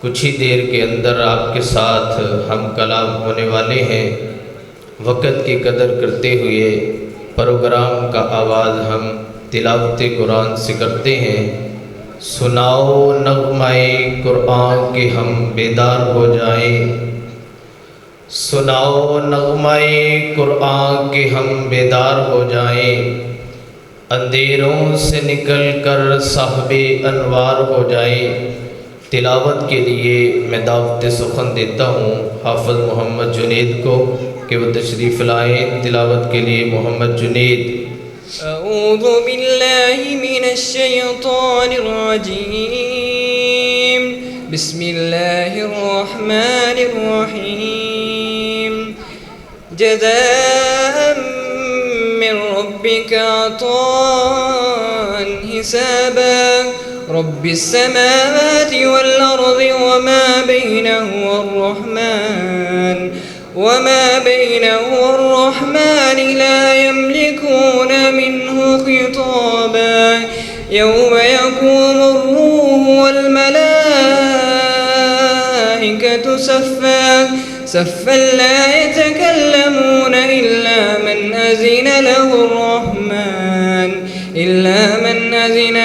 کچھ ہی دیر کے اندر آپ کے ساتھ ہم کلام ہونے والے ہیں۔ وقت کی قدر کرتے ہوئے پروگرام کا آغاز ہم تلاوت قرآن سے کرتے ہیں۔ سناؤ نغمۂ قرآن کہ ہم بیدار ہو جائیں، سناؤ نغمۂ قرآن کہ ہم بیدار ہو جائیں، اندھیروں سے نکل کر صاحب انوار ہو جائیں۔ تلاوت کے لیے میں دعوت سخن دیتا ہوں حافظ محمد جنید کو کہ وہ تشریف لائیں۔ تلاوت کے لیے محمد جنید۔ اعوذ باللہ من الشیطان الرجیم، بسم اللہ الرحمن الرحیم۔ جزاء من ربک عطاء حسابا، رب السماوات والأرض وما بينه الرحمن لا يملكون منه خطابا، يوم يقوم الروح والملائكة صفا لا يتكلمون إلا من أذن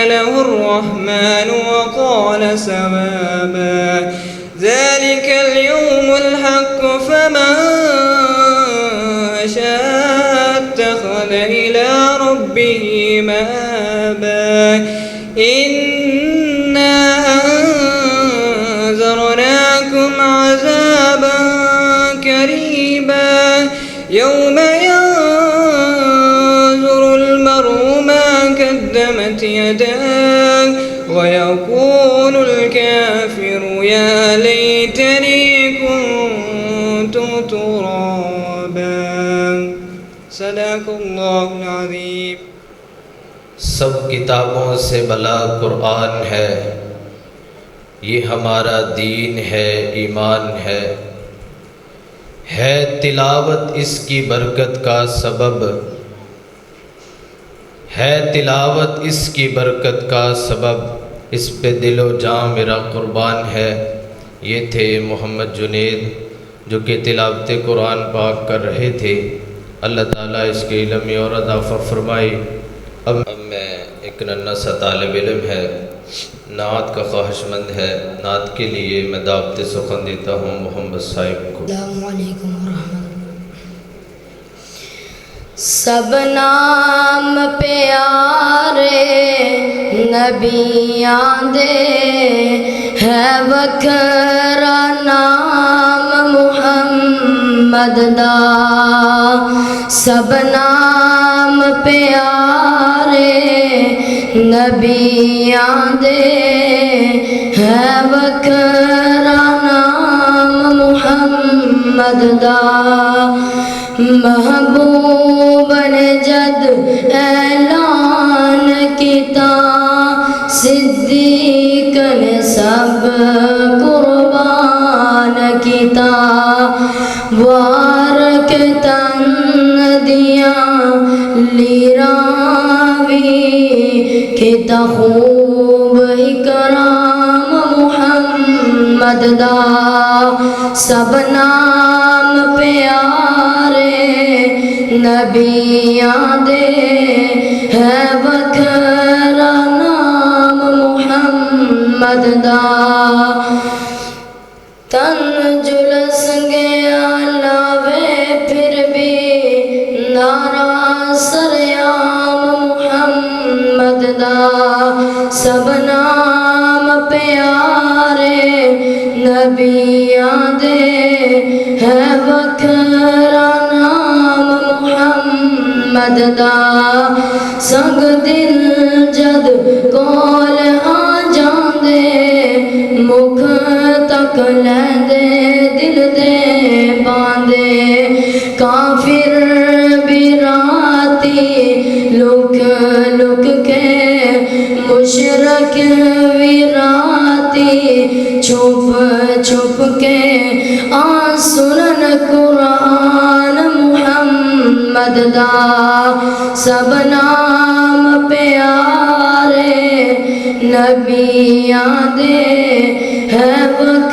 له الرحمن وقال صوابا، ذلك اليوم الحق، فمن شاء اتخذ إلى ربه مآبا، إنا أنذرناكم عذابا قريبا، يوم ينظر المرء ما قدمت يداه ويقول الكافر يا ليتني كنت ترابا، صدق اللہ العظیم۔ سب کتابوں سے بلا قرآن ہے، یہ ہمارا دین ہے، ایمان ہے تلاوت اس کی برکت کا سبب، ہے تلاوت اس کی برکت کا سبب، اس پہ دل و جاں میرا قربان ہے۔ یہ تھے محمد جنید جو کہ تلاوت قرآن پاک کر رہے تھے۔ اللہ تعالیٰ اس کے علم اور اضافہ فرمائے۔ اب میں ایک ننھا سا طالب علم ہے، نعت کا خواہش مند ہے، نعت کے لیے میں دعوت سخن دیتا ہوں محمد صاحب کو۔ السلام علیکم ورحمۃ اللہ۔ سب نام پیارے نبیاں دے ہے، وکھرا نام محمد دا، سب نام پیارے نبیاں دے ہے، وکھرا نام محمد دا، محبوب نے جد اعلان کیتا، صدیق نے سب قربان کیتا، وار کے تن دیاں لیراں وی کیتا خوب اکرام محمد دا، سب نام پیارے نبیاں دے ہے، وکھرا نام محمد دا، تن جلس گیا لاوے پھر بھی نعرہ سریام محمد دا، سب نام پیارے نبیاں دے ہے، وکھرا نام محمد دا، سنگ دل جد کول آ جاندے، مکھ تک لیندے دل دے باندے، کافر بھی راتی لک لک کے، مشرک بھی راتی چھپ چھپ کے آ سنن قرآن محمد دا، سب نام پیارے نبیاں دے ہے،